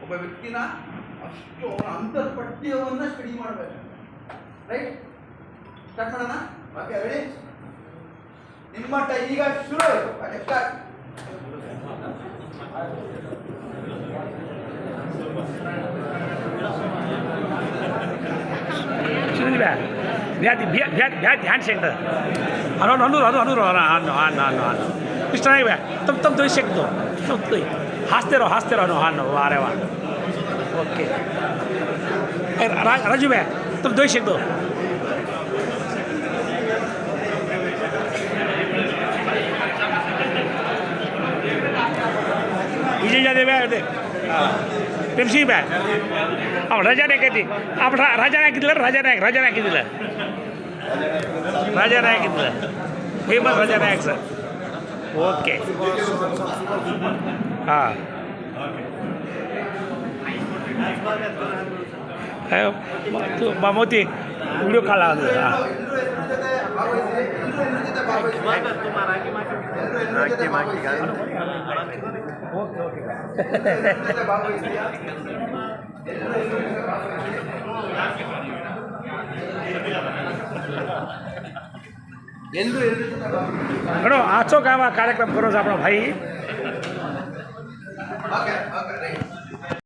ಒಬ್ಬ ವ್ಯಕ್ತಿನ ಅಷ್ಟು ಅವನ ಅಂತರ್ಪಟ್ಯವನ್ನು ಸ್ಟಡಿ ಮಾಡಬೇಕು. ರೈಟ್, ಸ್ಟಾರ್ಟ್ ಮಾಡೋಣ. Okay, ready? ನಿಮ್ಮ ಈಗ ಶುರು ಆಯಿತು. Okay, start. ध्यान से इस तरह तुम तो सीख दो, हंसते रहो हाँ वारे वाह. ओके राजू भाई तुम दो ही सीख दो. विजय जादव पेप्सी भाई अब रजा नायक अब राजा नायक फेमस राजा नायक सर. ओके हाँ मोती वीडियो कॉल घणो आछो कार्यक्रम करो अपना भाई.